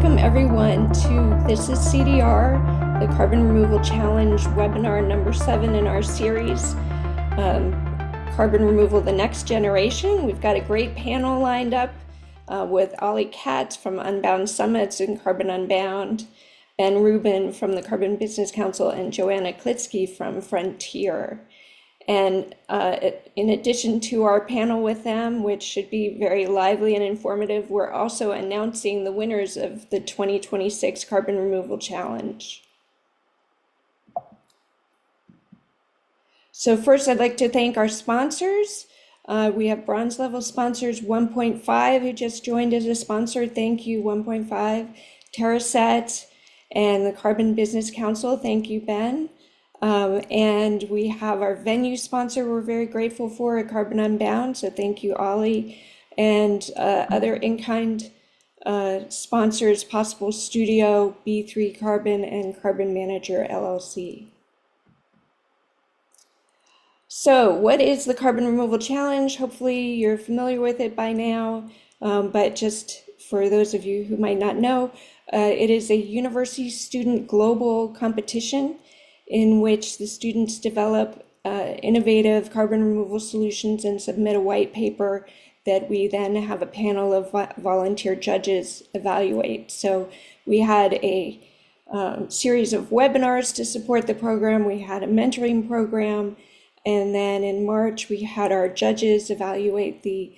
welcome everyone to This is CDR, the Carbon Removal Challenge webinar number 7 in our series, Carbon Removal, the Next Generation. We've got a great panel lined up with Oli Katz from Unbound Summits and Carbon Unbound, and Rubin from the Carbon Business Council, and Joanna Klitzke from Frontier. And in addition to our panel with them, which should be very lively and informative, we're also announcing the winners of the 2026 Carbon Removal Challenge. So first, I'd like to thank our sponsors. We have bronze level sponsors 1.5 who just joined as a sponsor. Thank you, 1.5. TerraSet and the Carbon Business Council. Thank you, Ben. And we have our venue sponsor we're very grateful for at Carbon Unbound, so thank you, Oli, and other in-kind sponsors, Possible Studio, B3 Carbon, and Carbon Manager LLC. So what is the Carbon Removal Challenge? Hopefully you're familiar with it by now, but just for those of you who might not know, it is a university student global competition in which the students develop innovative carbon removal solutions and submit a white paper that we then have a panel of volunteer judges evaluate. So we had a series of webinars to support the program. We had a mentoring program, and then in March we had our judges evaluate the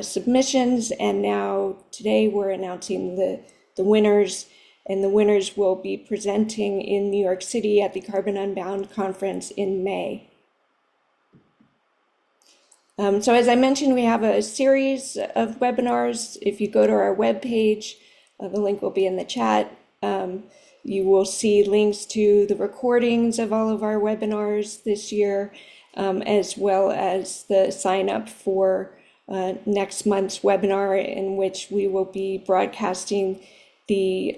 submissions, and now today we're announcing the winners. And the winners will be presenting in New York City at the Carbon Unbound conference in May. So as I mentioned, we have a series of webinars. If you go to our webpage, the link will be in the chat. You will see links to the recordings of all of our webinars this year, as well as the sign up for next month's webinar, in which we will be broadcasting the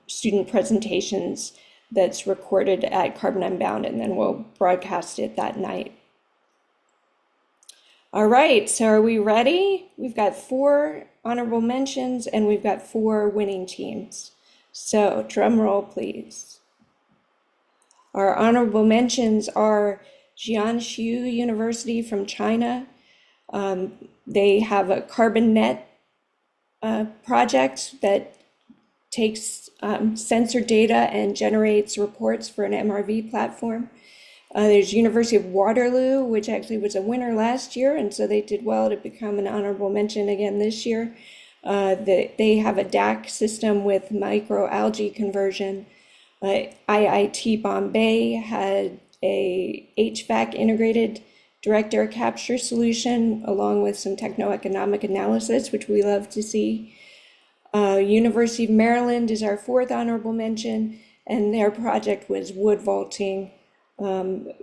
student presentations that's recorded at Carbon Unbound, and then we'll broadcast it that night. All right, so are we ready? We've got 4 honorable mentions and we've got 4 winning teams. So drum roll, please. Our honorable mentions are Jiangsu University from China. They have a carbon net project that takes sensor data and generates reports for an MRV platform. There's University of Waterloo, which actually was a winner last year, and so they did well to become an honorable mention again this year. They have a DAC system with microalgae conversion. IIT Bombay had a HVAC integrated direct air capture solution, along with some techno-economic analysis, which we love to see. University of Maryland is our 4th honorable mention, and their project was wood vaulting,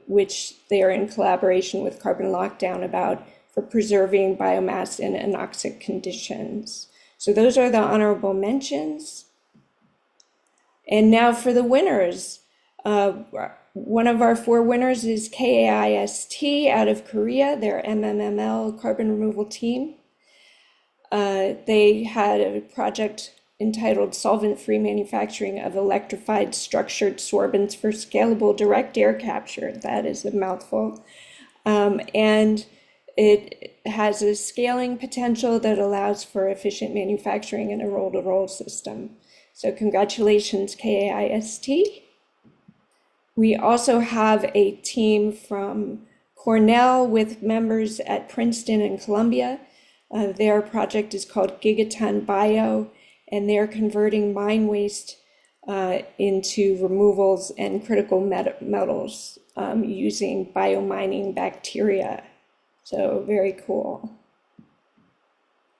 which they are in collaboration with Carbon Lockdown about for preserving biomass in anoxic conditions. So those are the honorable mentions. And now for the winners. One of our 4 winners is KAIST out of Korea, their MMML carbon removal team. They had a project entitled Solvent-Free Manufacturing of Electrified Structured Sorbents for Scalable Direct Air Capture. That is a mouthful. And it has a scaling potential that allows for efficient manufacturing in a roll-to-roll system. So congratulations, KAIST. We also have a team from Cornell with members at Princeton and Columbia. Their project is called Gigaton Bio, and they're converting mine waste into removals and critical metals using biomining bacteria. So very cool.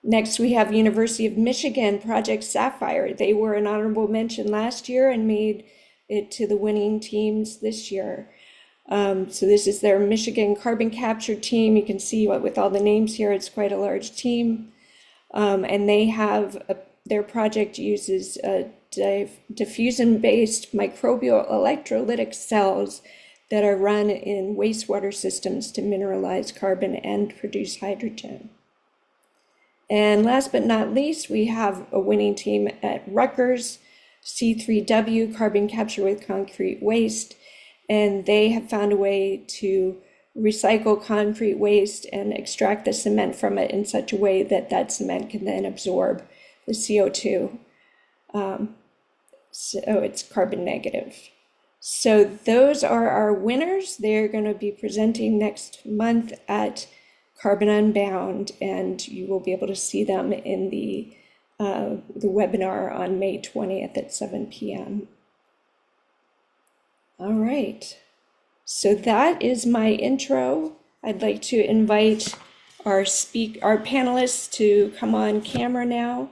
Next, we have University of Michigan Project Sapphire. They were an honorable mention last year and made it to the winning teams this year. So this is their Michigan carbon capture team. You can see with all the names here, it's quite a large team. And they have their project uses diffusion-based microbial electrolytic cells that are run in wastewater systems to mineralize carbon and produce hydrogen. And last but not least, we have a winning team at Rutgers, C3W, carbon capture with concrete waste. And they have found a way to recycle concrete waste and extract the cement from it in such a way that that cement can then absorb the CO2. So it's carbon negative. So those are our winners. They're going to be presenting next month at Carbon Unbound, and you will be able to see them in the webinar on May 20th at 7 p.m. All right. So that is my intro. I'd like to invite our panelists to come on camera now.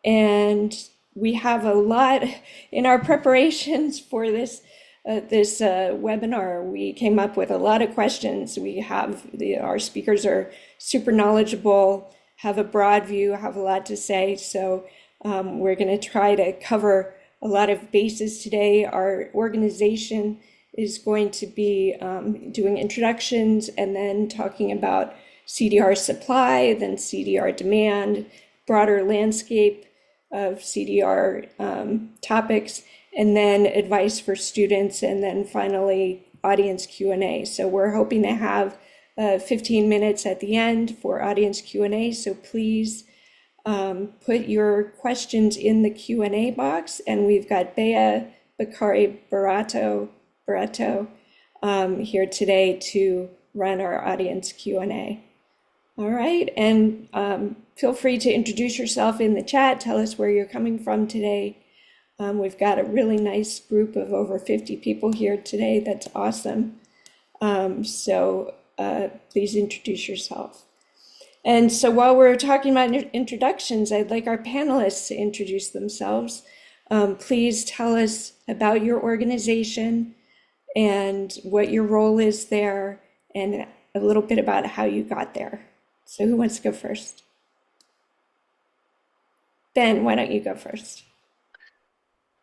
And we have a lot in our preparations for this webinar. We came up with a lot of questions. We have our speakers are super knowledgeable, have a broad view, have a lot to say. So we're going to try to cover a lot of bases today. Our organization is going to be doing introductions and then talking about CDR supply, then CDR demand, broader landscape of CDR topics, and then advice for students, and then finally audience Q&A. So we're hoping to have 15 minutes at the end for audience Q&A. So please put your questions in the Q&A box, and we've got Bea, Beccari, Berreto here today to run our audience Q&A. All right, and feel free to introduce yourself in the chat. Tell us where you're coming from today. We've got a really nice group of over 50 people here today. That's awesome. So please introduce yourself. And so while we're talking about introductions, I'd like our panelists to introduce themselves. Please tell us about your organization and what your role is there, and a little bit about how you got there. So who wants to go first? Ben, why don't you go first?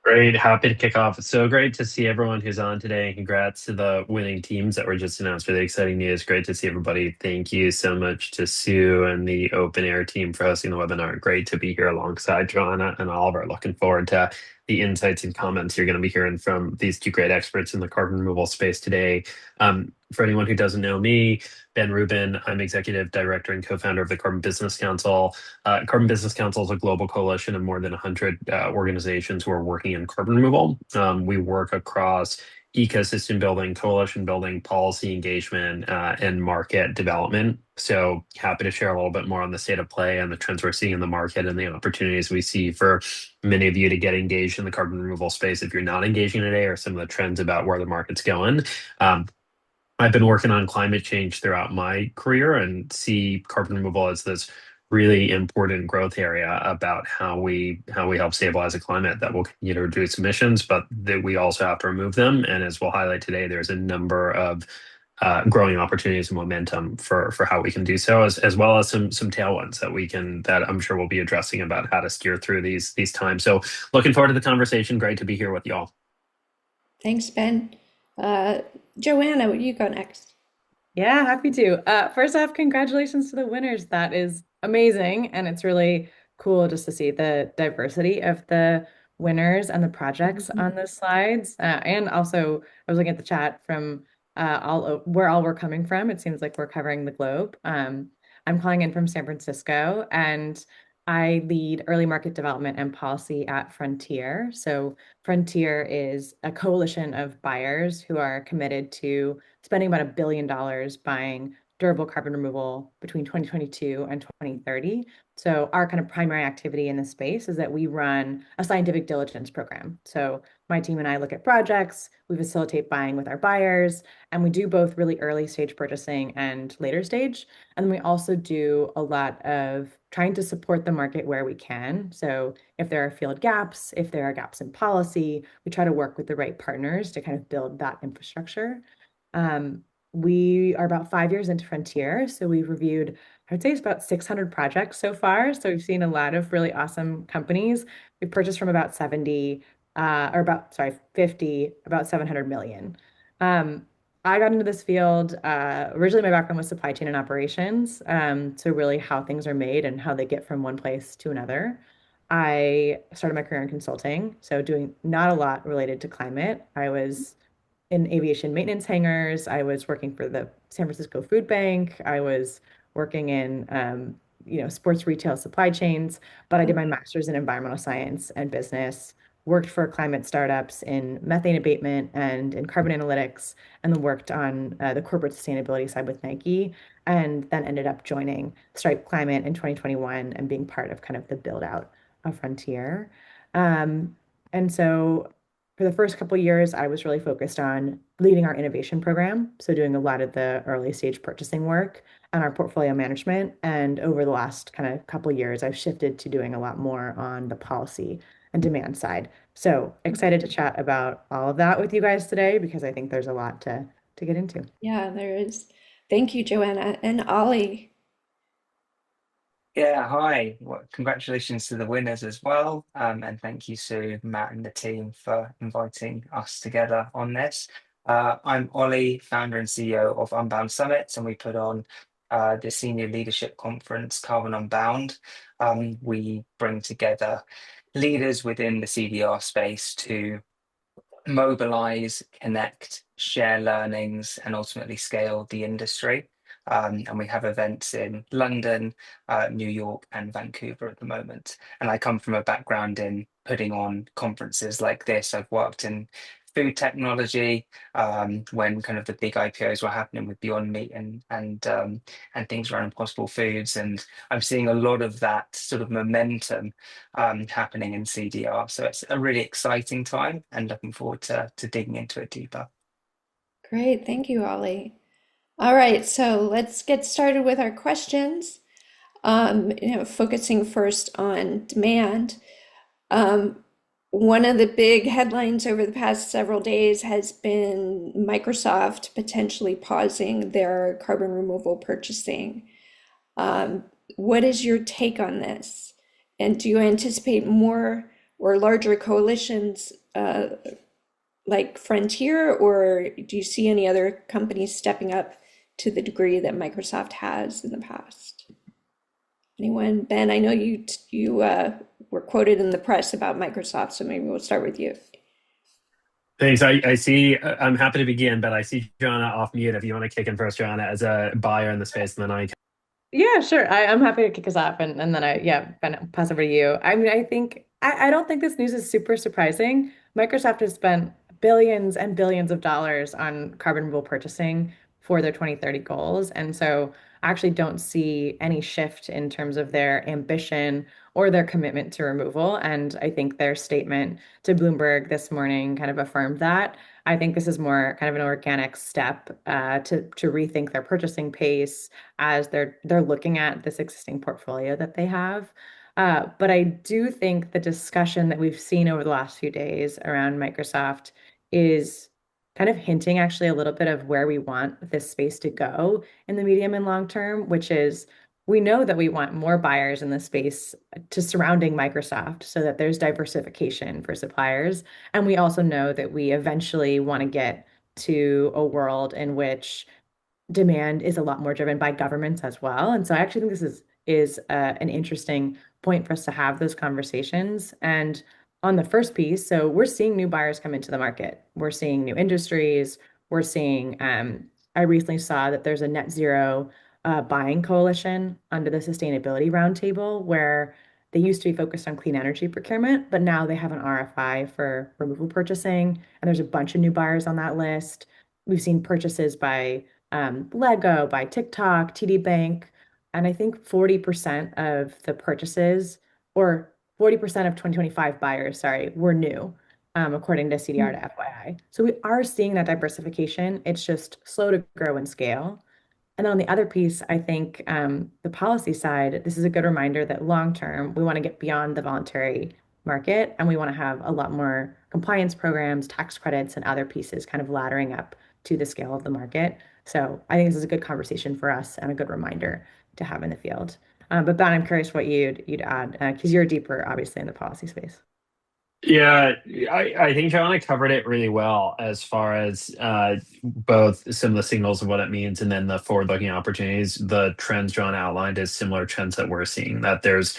Great. Happy to kick off. It's so great to see everyone who's on today. And congrats to the winning teams that were just announced. Really exciting news. Great to see everybody. Thank you so much to Sue and the OpenAir team for hosting the webinar. Great to be here alongside Joanna and Oliver. Looking forward to the insights and comments you're going to be hearing from these two great experts in the carbon removal space today. For anyone who doesn't know me, Ben Rubin, I'm Executive Director and Co-founder of the Carbon Business Council. Carbon Business Council is a global coalition of more than 100 organizations who are working in carbon removal. We work across ecosystem building, coalition building, policy engagement, and market development. So happy to share a little bit more on the state of play and the trends we're seeing in the market and the opportunities we see for many of you to get engaged in the carbon removal space if you're not engaging today, or some of the trends about where the market's going. I've been working on climate change throughout my career and see carbon removal as this really important growth area about how we help stabilize a climate that will continue to reduce emissions, but that we also have to remove them. And as we'll highlight today, there's a number of growing opportunities and momentum for how we can do so, as well as some tailwinds that I'm sure we'll be addressing about how to steer through these times. So looking forward to the conversation. Great to be here with y'all. Thanks, Ben. Joanna, you go next. Yeah, happy to. First off, congratulations to the winners. That is amazing. And it's really cool just to see the diversity of the winners and the projects on the slides. And also, I was looking at the chat from where all we're coming from. It seems like we're covering the globe. I'm calling in from San Francisco, and I lead early market development and policy at Frontier. So Frontier is a coalition of buyers who are committed to spending about $1 billion buying durable carbon removal between 2022 and 2030. So our kind of primary activity in this space is that we run a scientific diligence program. So my team and I look at projects, we facilitate buying with our buyers, and we do both really early stage purchasing and later stage. And then we also do a lot of trying to support the market where we can. So if there are field gaps, if there are gaps in policy, we try to work with the right partners to kind of build that infrastructure. We are about 5 years into Frontier, so we've reviewed, I would say it's about 600 projects so far. So we've seen a lot of really awesome companies. We've purchased from about 50, about 700 million. I got into this field. Originally, my background was supply chain and operations. So really how things are made and how they get from one place to another. I started my career in consulting, so doing not a lot related to climate. I was in aviation maintenance hangars. I was working for the San Francisco Food Bank. I was working in, sports retail supply chains, but I did my master's in environmental science and business, worked for climate startups in methane abatement and in carbon analytics, and then worked on the corporate sustainability side with Nike, and then ended up joining Stripe Climate in 2021 and being part of kind of the build out of Frontier. And so for the first couple of years, I was really focused on leading our innovation program, so doing a lot of the early stage purchasing work and our portfolio management. And over the last kind of couple of years, I've shifted to doing a lot more on the policy and demand side. So excited to chat about all of that with you guys today because I think there's a lot to get into. Yeah, there is. Thank you, Joanna. And Ollie. Yeah, hi. Well, congratulations to the winners as well. And thank you, Sue, Matt, and the team for inviting us together on this. I'm Oli, founder and CEO of Unbound Summits, and we put on the Senior Leadership Conference, Carbon Unbound. We bring together leaders within the CDR space to mobilize, connect, share learnings, and ultimately scale the industry. And we have events in London, New York, and Vancouver at the moment. And I come from a background in putting on conferences like this. I've worked in food technology when kind of the big IPOs were happening with Beyond Meat and things around Impossible Foods. And I'm seeing a lot of that sort of momentum happening in CDR. So it's a really exciting time and looking forward to digging into it deeper. Great. Thank you, Ollie. All right, so let's get started with our questions. Focusing first on demand. One of the big headlines over the past several days has been Microsoft potentially pausing their carbon removal purchasing. What is your take on this? And do you anticipate more or larger coalitions like Frontier, or do you see any other companies stepping up to the degree that Microsoft has in the past? Anyone? Ben, I know you were quoted in the press about Microsoft, so maybe we'll start with you. Thanks. I see. I'm happy to begin, but I see Joanna off mute. If you want to kick in first, Joanna, as a buyer in the space, and then I can. Yeah, sure. I'm happy to kick us off and then Ben, pass over to you. I mean, I don't think this news is super surprising. Microsoft has spent billions and billions of dollars on carbon removal purchasing for their 2030 goals. And so I actually don't see any shift in terms of their ambition or their commitment to removal. And I think their statement to Bloomberg this morning kind of affirmed that. I think this is more kind of an organic step to rethink their purchasing pace as they're looking at this existing portfolio that they have. But I do think the discussion that we've seen over the last few days around Microsoft is kind of hinting actually a little bit of where we want this space to go in the medium and long term, which is we know that we want more buyers in the space to surrounding Microsoft so that there's diversification for suppliers. And we also know that we eventually want to get to a world in which demand is a lot more driven by governments as well. And so I actually think this is an interesting point for us to have those conversations. And on the first piece, so we're seeing new buyers come into the market. We're seeing new industries. We're seeing, I recently saw that there's a net zero buying coalition under the Sustainability Roundtable where they used to be focused on clean energy procurement, but now they have an RFI for removal purchasing. And there's a bunch of new buyers on that list. We've seen purchases by Lego, by TikTok, TD Bank, and I think 40% of the purchases, or 40% of 2025 buyers, sorry, were new, according to CDR to FYI. So we are seeing that diversification. It's just slow to grow and scale. And then on the other piece, I think the policy side, this is a good reminder that long term, we want to get beyond the voluntary market and we want to have a lot more compliance programs, tax credits, and other pieces kind of laddering up to the scale of the market. So I think this is a good conversation for us and a good reminder to have in the field. But Ben, I'm curious what you'd add because you're deeper, obviously, in the policy space. Yeah, I think Joanna covered it really well as far as both some of the signals of what it means and then the forward-looking opportunities. The trends Joanna outlined is similar trends that we're seeing, that there's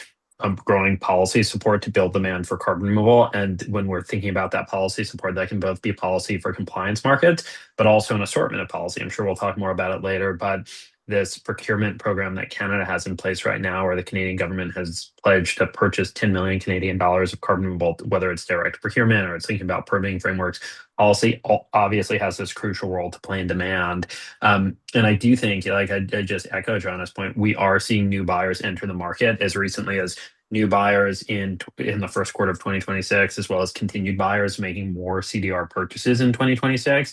growing policy support to build demand for carbon removal. And when we're thinking about that policy support, that can both be policy for compliance markets, but also an assortment of policy. I'm sure we'll talk more about it later, but this procurement program that Canada has in place right now, where the Canadian government has pledged to purchase 10 million Canadian dollars of carbon removal, whether it's direct procurement or it's thinking about permitting frameworks, policy obviously has this crucial role to play in demand. And I do think, like I just echo Joanna's point, we are seeing new buyers enter the market as recently as new buyers in the first quarter of 2026, as well as continued buyers making more CDR purchases in 2026.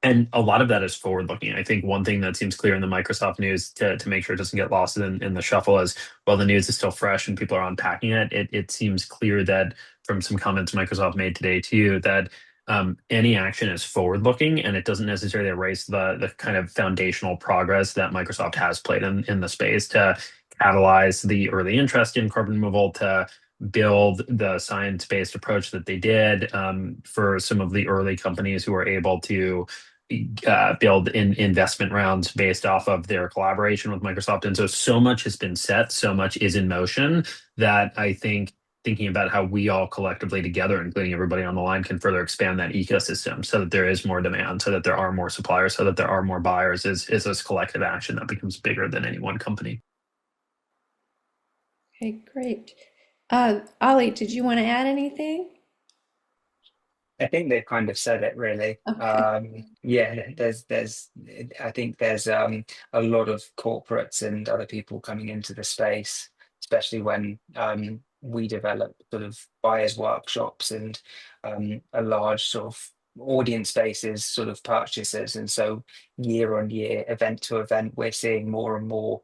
And a lot of that is forward looking. I think one thing that seems clear in the Microsoft news to make sure it doesn't get lost in the shuffle is while the news is still fresh and people are unpacking it, it seems clear that from some comments Microsoft made today too, that any action is forward looking and it doesn't necessarily erase the kind of foundational progress that Microsoft has played in the space to catalyze the early interest in carbon removal, to build the science-based approach that they did for some of the early companies who were able to build in investment rounds based off of their collaboration with Microsoft. And so much has been set, so much is in motion that I think thinking about how we all collectively together, including everybody on the line, can further expand that ecosystem so that there is more demand, so that there are more suppliers, so that there are more buyers is this collective action that becomes bigger than any one company. Okay, great. Oli, did you want to add anything? I think they've kind of said it really. Okay. Yeah, I think there's a lot of corporates and other people coming into the space, especially when we develop sort of buyers workshops and a large sort of audience bases sort of purchases. And so year on year, event to event, we're seeing more and more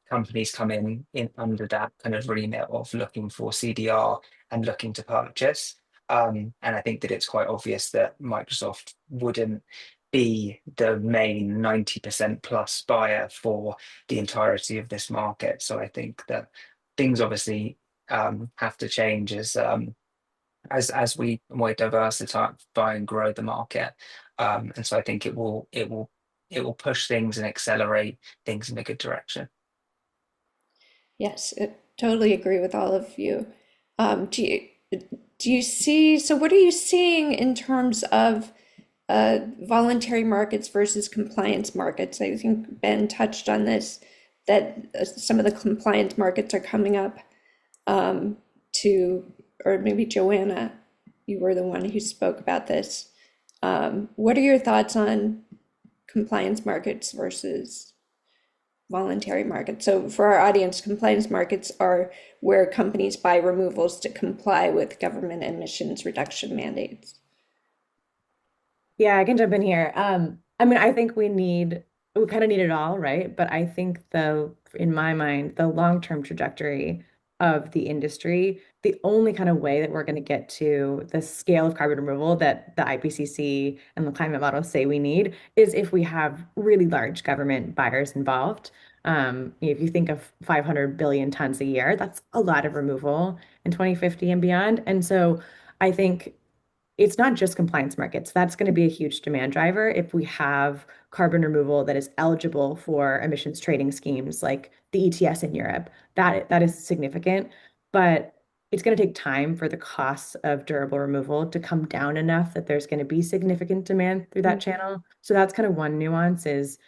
companies come in under that kind of remit of looking for CDR and looking to purchase. And I think that it's quite obvious that Microsoft wouldn't be the main 90% plus buyer for the entirety of this market. So I think that things obviously have to change as we more diversify and grow the market. And so I think it will push things and accelerate things in a good direction. Yes, I totally agree with all of you. Do you see, so what are you seeing in terms of voluntary markets versus compliance markets? I think Ben touched on this, that some of the compliance markets are coming up to, or maybe Joanna, you were the one who spoke about this. What are your thoughts on compliance markets versus voluntary markets? So for our audience, compliance markets are where companies buy removals to comply with government emissions reduction mandates. Yeah, I can jump in here. I mean, I think we kind of need it all, right? But I think though, in my mind, the long-term trajectory of the industry, the only kind of way that we're going to get to the scale of carbon removal that the IPCC and the climate models say we need is if we have really large government buyers involved. If you think of 500 billion tons a year, that's a lot of removal in 2050 and beyond. And so I think it's not just compliance markets. That's going to be a huge demand driver if we have carbon removal that is eligible for emissions trading schemes like the ETS in Europe. That is significant, but it's going to take time for the costs of durable removal to come down enough that there's going to be significant demand through that channel. So that's kind of one nuance is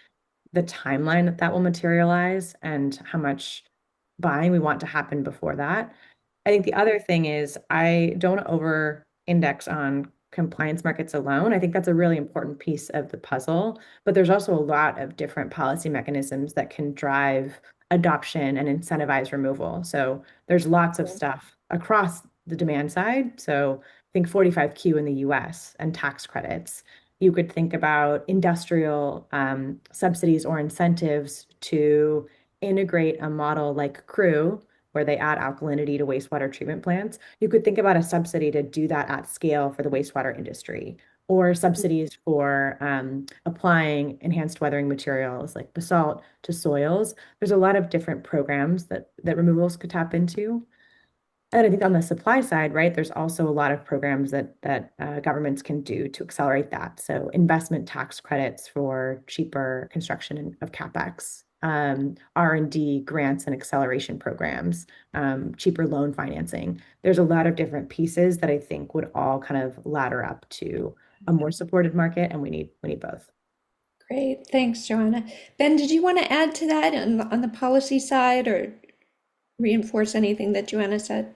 the timeline that that will materialize and how much buying we want to happen before that. I think the other thing is I don't over index on compliance markets alone. I think that's a really important piece of the puzzle, but there's also a lot of different policy mechanisms that can drive adoption and incentivize removal. So there's lots of stuff across the demand side. So think 45Q in the US and tax credits. You could think about industrial subsidies or incentives to integrate a model like CREW, where they add alkalinity to wastewater treatment plants. You could think about a subsidy to do that at scale for the wastewater industry, or subsidies for applying enhanced weathering materials like basalt to soils. There's a lot of different programs that removals could tap into. And I think on the supply side, right, there's also a lot of programs that governments can do to accelerate that. So investment tax credits for cheaper construction of CapEx, R&D grants and acceleration programs, cheaper loan financing. There's a lot of different pieces that I think would all kind of ladder up to a more supported market, and we need both. Great, thanks, Joanna. Ben, did you want to add to that on the policy side or reinforce anything that Joanna said?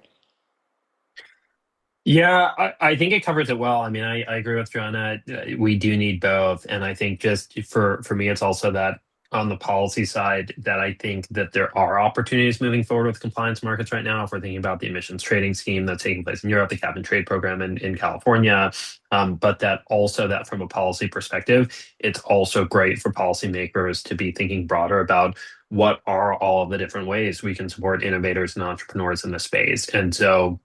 Yeah, I think it covers it well. I mean, I agree with Joanna. We do need both. And I think just for me, it's also that on the policy side that I think that there are opportunities moving forward with compliance markets right now. If we're thinking about the emissions trading scheme that's taking place in Europe, the cap and trade program in California, but that also that from a policy perspective, it's also great for policymakers to be thinking broader about what are all of the different ways we can support innovators and entrepreneurs in the space. And so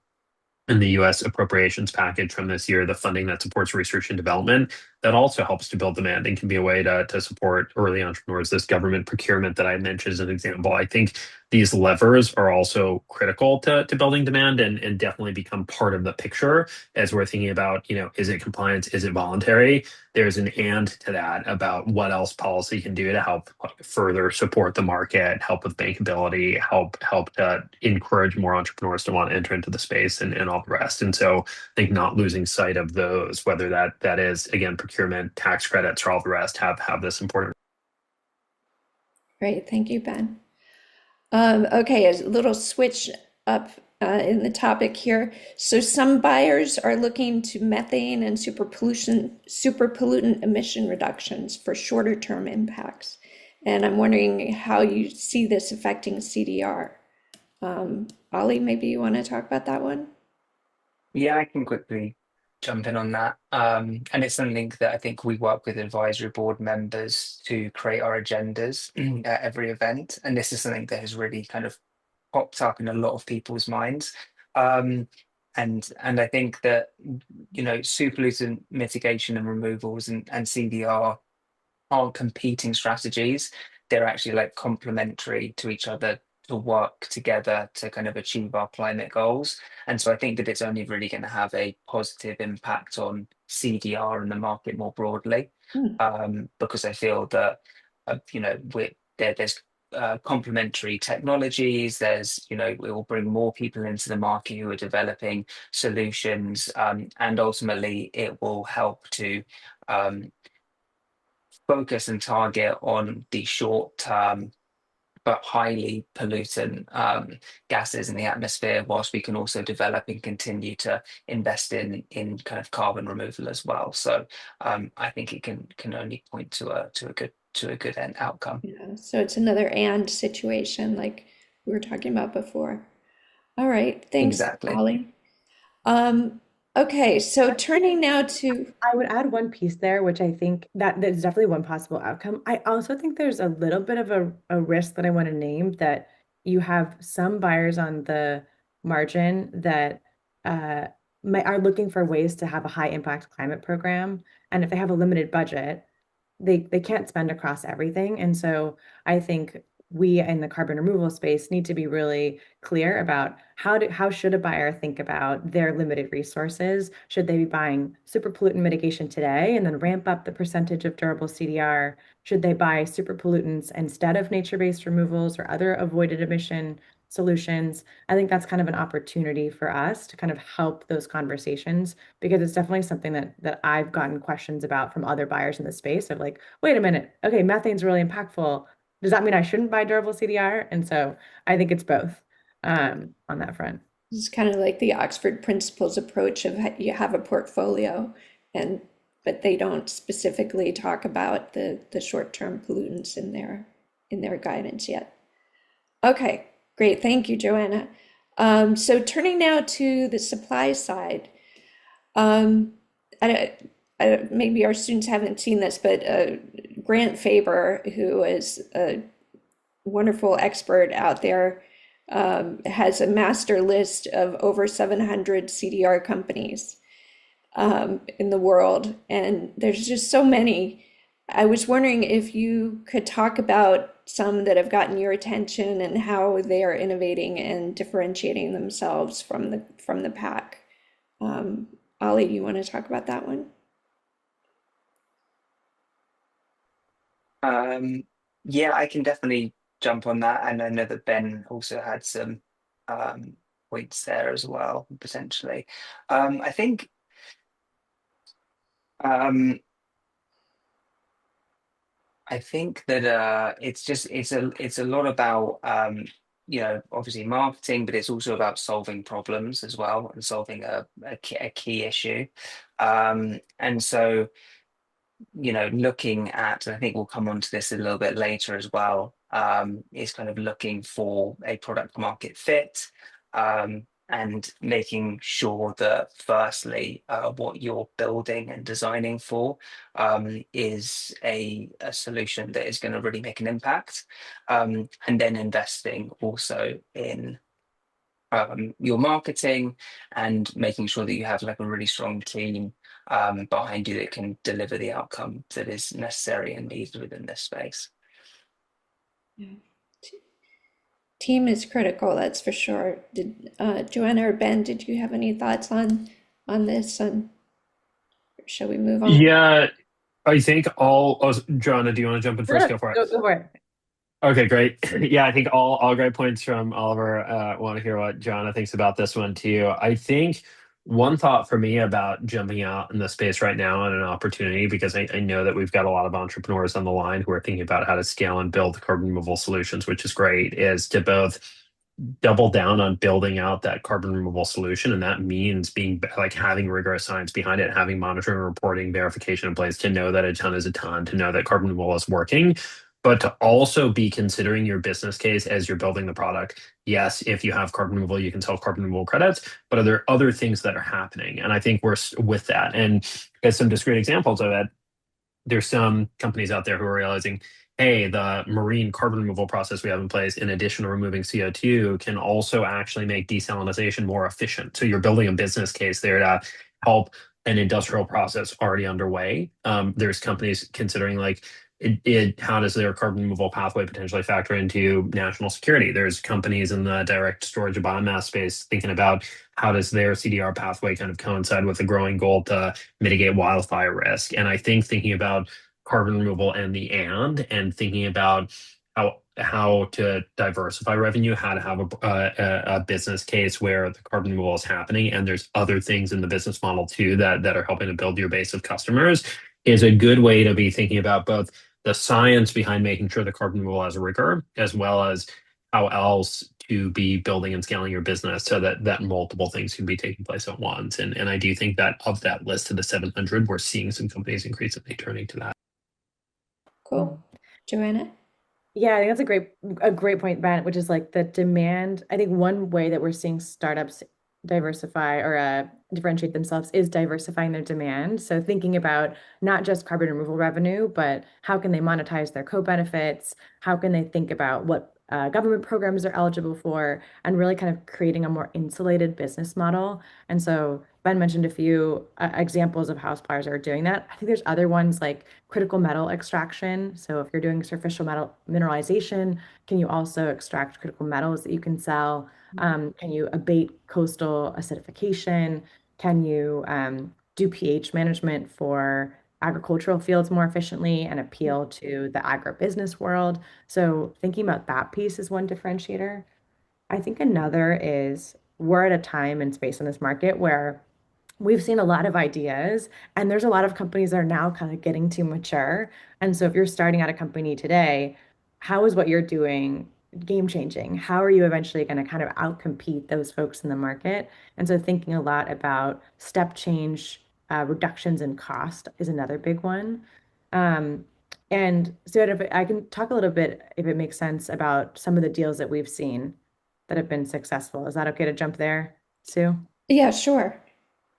in the US appropriations package from this year, the funding that supports research and development, that also helps to build demand and can be a way to support early entrepreneurs. This government procurement that I mentioned as an example, I think these levers are also critical to building demand and definitely become part of the picture as we're thinking about, is it compliance? Is it voluntary? There's an and to that about what else policy can do to help further support the market, help with bankability, help to encourage more entrepreneurs to want to enter into the space and all the rest. And so I think not losing sight of those, whether that is again procurement, tax credits, or all the rest, have this important. Great, thank you, Ben. Okay, a little switch up in the topic here. So some buyers are looking to methane and superpollutant emission reductions for shorter term impacts. And I'm wondering how you see this affecting CDR. Oli, maybe you want to talk about that one? Yeah, I can quickly jump in on that. And it's something that I think we work with advisory board members to create our agendas at every event. And this is something that has really kind of popped up in a lot of people's minds. And I think that, superpollutant mitigation and removals and CDR aren't competing strategies. They're actually like complementary to each other to work together to kind of achieve our climate goals. And so I think that it's only really going to have a positive impact on CDR and the market more broadly, because I feel that, there's complementary technologies. There's, it will bring more people into the market who are developing solutions, and ultimately it will help to focus and target on the short term but highly pollutant gases in the atmosphere, whilst we can also develop and continue to invest in kind of carbon removal as well. So I think it can only point to a good end outcome. Yeah, so it's another and situation like we were talking about before. All right, thanks, Exactly. Oli. Okay, so turning now to I would add one piece there, which I think that is definitely one possible outcome. I also think there's a little bit of a risk that I want to name, that you have some buyers on the margin that are looking for ways to have a high impact climate program. And if they have a limited budget, they can't spend across everything. And so I think we in the carbon removal space need to be really clear about how should a buyer think about their limited resources. Should they be buying super pollutant mitigation today and then ramp up the percentage of durable CDR? Should they buy super pollutants instead of nature-based removals or other avoided emission solutions? I think that's kind of an opportunity for us to kind of help those conversations, because it's definitely something that I've gotten questions about from other buyers in the space of like, wait a minute, okay, methane's really impactful. Does that mean I shouldn't buy durable CDR? And so I think it's both on that front. It's kind of like the Oxford Principles approach of you have a portfolio, but they don't specifically talk about the short-term pollutants in their guidance yet. Okay, great, thank you, Joanna. So turning now to the supply side, maybe our students haven't seen this, but Grant Faber, who is a wonderful expert out there, has a master list of over 700 CDR companies in the world, and there's just so many. I was wondering if you could talk about some that have gotten your attention and how they are innovating and differentiating themselves from the pack. Oli, you want to talk about that one? Yeah, I can definitely jump on that, and I know that Ben also had some points there as well, potentially. I think um, I think that it's a lot about obviously marketing, but it's also about solving problems as well and solving a key issue. And so looking at, and I think we'll come on to this a little bit later as well, is kind of looking for a product market fit, and making sure that firstly, what you're building and designing for is a solution that is going to really make an impact, and then investing also in your marketing and making sure that you have like a really strong team behind you that can deliver the outcome that is necessary and needed within this space. Yeah. Team is critical, that's for sure. Did Joanna or Ben, did you have any thoughts on this? And shall we move on? Yeah, I think Joanna, do you want to jump in first? Go for it. Go for it. Okay, great. Yeah, I think all great points from Oliver. Want to hear what Joanna thinks about this one too. I think one thought for me about jumping out in the space right now and an opportunity, because I know that we've got a lot of entrepreneurs on the line who are thinking about how to scale and build carbon removal solutions, which is great, is to both double down on building out that carbon removal solution. And that means being like having rigorous science behind it, having monitoring, reporting, verification in place to know that a ton is a ton, to know that carbon removal is working, but to also be considering your business case as you're building the product. Yes, if you have carbon removal, you can sell carbon removal credits, but are there other things that are happening? And I think we're with that. And as some discrete examples of it, there's some companies out there who are realizing, hey, the marine carbon removal process we have in place, in addition to removing CO2, can also actually make desalination more efficient. So you're building a business case there to help an industrial process already underway. There's companies considering like, how does their carbon removal pathway potentially factor into national security? There's companies in the direct storage of biomass space thinking about how does their CDR pathway kind of coincide with the growing goal to mitigate wildfire risk. And I think thinking about carbon removal and thinking about how to diversify revenue, how to have a business case where the carbon removal is happening, and there's other things in the business model too that are helping to build your base of customers, is a good way to be thinking about both the science behind making sure the carbon removal has a rigor, as well as how else to be building and scaling your business so that multiple things can be taking place at once. And I do think that of that list of the 700, we're seeing some companies increasingly turning to that. Cool. Joanna? Yeah, I think that's a great point, Ben, which is like the demand. I think one way that we're seeing startups diversify or differentiate themselves is diversifying their demand. So thinking about not just carbon removal revenue, but how can they monetize their co-benefits? How can they think about what government programs they're eligible for, and really kind of creating a more insulated business model. And so Ben mentioned a few examples of how suppliers are doing that. I think there's other ones like critical metal extraction. So if you're doing superficial metal mineralization, can you also extract critical metals that you can sell? Can you abate coastal acidification? Can you do pH management for agricultural fields more efficiently and appeal to the agribusiness world? So thinking about that piece is one differentiator. I think another is we're at a time and space in this market where we've seen a lot of ideas, and there's a lot of companies that are now kind of getting too mature. And so if you're starting out a company today, how is what you're doing game changing? How are you eventually going to kind of outcompete those folks in the market? And so thinking a lot about step change, reductions in cost is another big one. Um, and so if I can talk a little bit, if it makes sense, about some of the deals that we've seen that have been successful. Is that okay to jump there, Sue? Yeah, sure.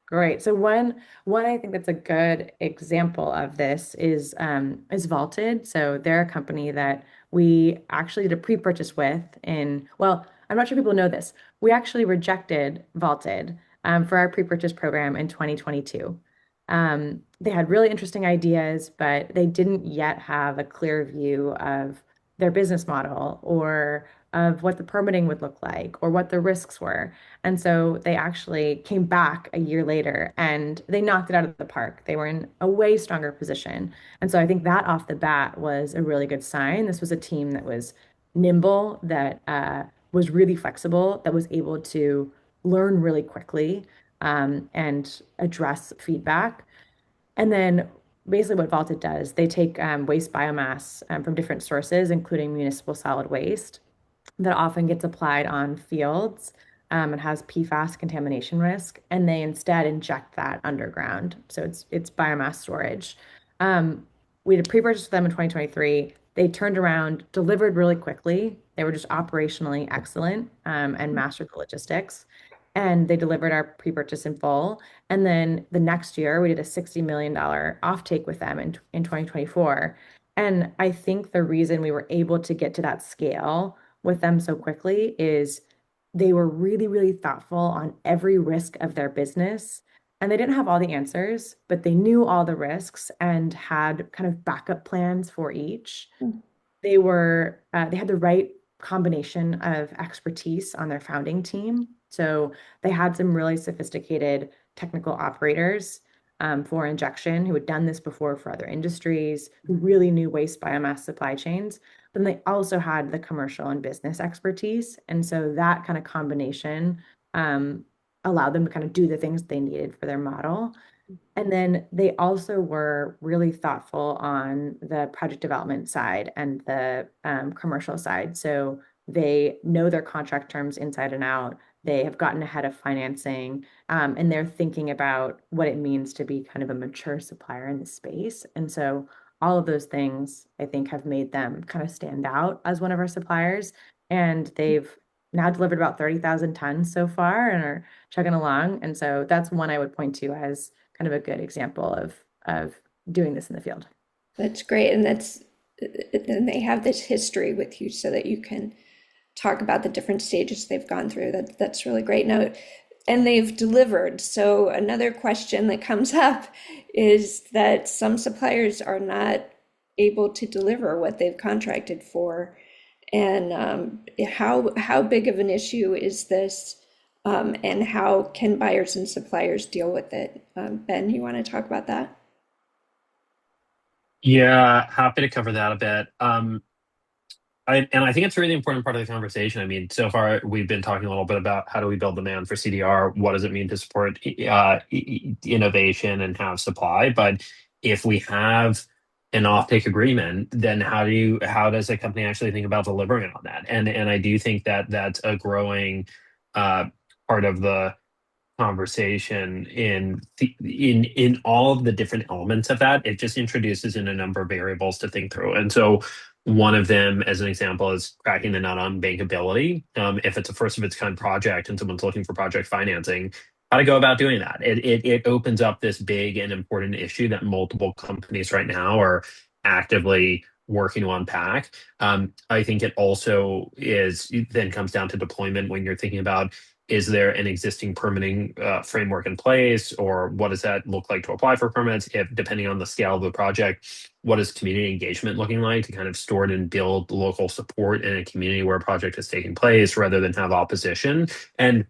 Great. So one I think that's a good example of this is Vaulted. So they're a company that we actually did a pre-purchase with well, I'm not sure people know this. We actually rejected Vaulted for our pre-purchase program in 2022. They had really interesting ideas, but they didn't yet have a clear view of their business model or of what the permitting would look like or what the risks were. And so they actually came back a year later and they knocked it out of the park. They were in a way stronger position. And so I think that off the bat was a really good sign. This was a team that was nimble, that was really flexible, that was able to learn really quickly and address feedback. And then basically what Vaulted does, they take waste biomass from different sources, including municipal solid waste, that often gets applied on fields and has PFAS contamination risk, and they instead inject that underground. So it's biomass storage. We did a pre-purchase with them in 2023. They turned around, delivered really quickly. They were just operationally excellent and mastered the logistics. And they delivered our pre-purchase in full. And then the next year, we did a $60 million offtake with them in 2024. And I think the reason we were able to get to that scale with them so quickly is they were really, really thoughtful on every risk of their business. And they didn't have all the answers, but they knew all the risks and had kind of backup plans for each. They had the right combination of expertise on their founding team. So they had some really sophisticated technical operators for injection who had done this before for other industries, who really knew waste biomass supply chains. Then they also had the commercial and business expertise. And so that kind of combination allowed them to kind of do the things they needed for their model. And then they also were really thoughtful on the project development side and the commercial side. So they know their contract terms inside and out. They have gotten ahead of financing, and they're thinking about what it means to be kind of a mature supplier in the space. And so all of those things, I think, have made them kind of stand out as one of our suppliers. And they've now delivered about 30,000 tons so far and are chugging along. And so that's one I would point to as kind of a good example of doing this in the field. That's great. And they have this history with you so that you can talk about the different stages they've gone through. That's really great. Now, and they've delivered. So another question that comes up is that some suppliers are not able to deliver what they've contracted for. And how big of an issue is this? And how can buyers and suppliers deal with it? Ben, you want to talk about that? Yeah, happy to cover that a bit. I think it's a really important part of the conversation. I mean, so far we've been talking a little bit about how do we build demand for CDR? What does it mean to support innovation and have supply? But if we have an offtake agreement, then how does a company actually think about delivering on that? And I do think that that's a growing part of the conversation in all of the different elements of that. It just introduces in a number of variables to think through. And so one of them, as an example, is cracking the nut on bankability. If it's a first of its kind project and someone's looking for project financing, how to go about doing that. It opens up this big and important issue that multiple companies right now are actively working to unpack. I think it also then comes down to deployment when you're thinking about, is there an existing permitting framework in place, or what does that look like to apply for permits? If depending on the scale of the project, what is community engagement looking like to kind of store and build local support in a community where a project is taking place rather than have opposition? And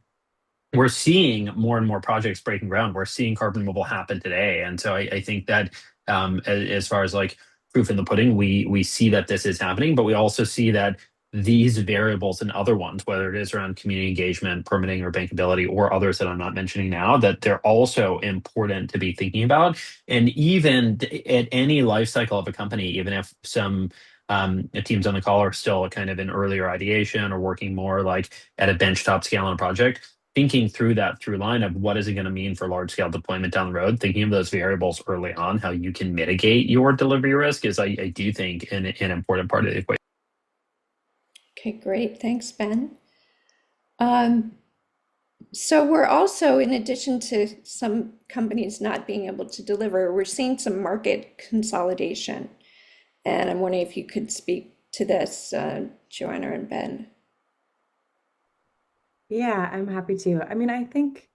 we're seeing more and more projects breaking ground. We're seeing carbon removal happen today. And so I think that as far as like proof in the pudding, we see that this is happening, but we also see that these variables and other ones, whether it is around community engagement, permitting, or bankability, or others that I'm not mentioning now, that they're also important to be thinking about. And even at any life cycle of a company, even if some teams on the call are still kind of in earlier ideation or working more like at a benchtop scale on a project, thinking through that through line of what is it going to mean for large scale deployment down the road, thinking of those variables early on, how you can mitigate your delivery risk is, I do think, an important part of the equation. Okay, great. Thanks, Ben. So we're also, in addition to some companies not being able to deliver, we're seeing some market consolidation. And I'm wondering if you could speak to this, Joanna and Ben. Yeah, I'm happy to. I mean, I think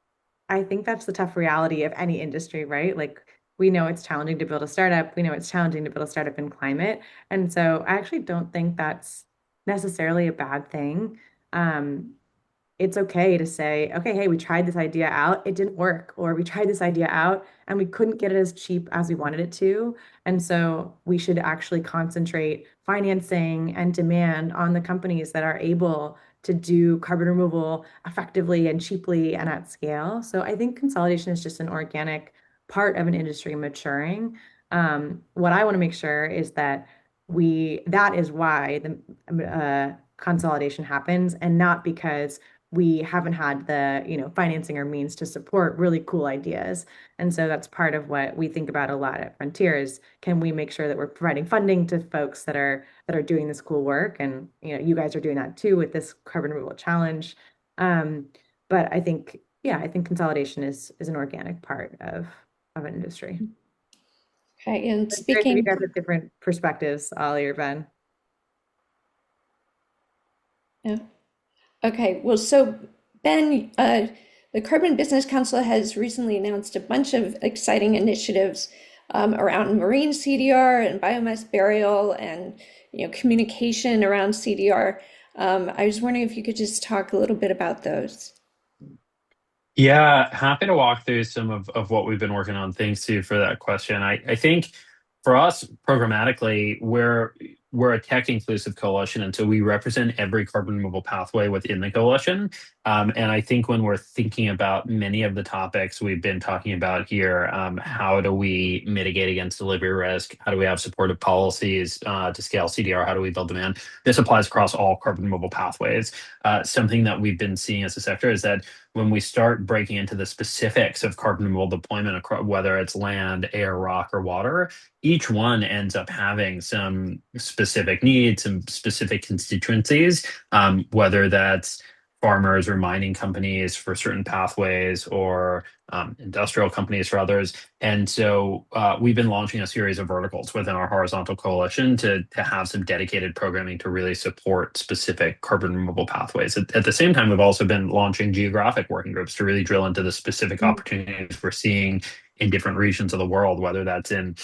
that's the tough reality of any industry, right? Like we know it's challenging to build a startup. We know it's challenging to build a startup in climate. And so I actually don't think that's necessarily a bad thing. Um, it's okay to say, okay, hey, we tried this idea out, it didn't work, or we tried this idea out and we couldn't get it as cheap as we wanted it to. And so we should actually concentrate financing and demand on the companies that are able to do carbon removal effectively and cheaply and at scale. So I think consolidation is just an organic part of an industry maturing. What I want to make sure is that that is why the consolidation happens, and not because we haven't had the, financing or means to support really cool ideas. And so that's part of what we think about a lot at Frontier is, can we make sure that we're providing funding to folks that are doing this cool work? And you guys are doing that too with this carbon removal challenge. Um, but I think, yeah, I think consolidation is an organic part of an industry. Okay, and But curious if you speaking, guys have different perspectives, Ollie or Ben. yeah. Okay, well, so Ben, the Carbon Business Council has recently announced a bunch of exciting initiatives around marine CDR and biomass burial and communication around CDR. I was wondering if you could just talk a little bit about those. Yeah, happy to walk through some of what we've been working on. Thanks to you for that question. I think for us programmatically, we're a tech inclusive coalition, and so we represent every carbon removal pathway within the coalition. And I think when we're thinking about many of the topics we've been talking about here, how do we mitigate against delivery risk? How do we have supportive policies to scale CDR? How do we build demand? This applies across all carbon removal pathways. Something that we've been seeing as a sector is that when we start breaking into the specifics of carbon removal deployment, whether it's land, air, rock, or water, each one ends up having some specific needs, some specific constituencies, whether that's farmers or mining companies for certain pathways or industrial companies for others. And so we've been launching a series of verticals within our horizontal coalition to have some dedicated programming to really support specific carbon removal pathways. At the same time, we've also been launching geographic working groups to really drill into the specific opportunities we're seeing in different regions of the world, whether that's in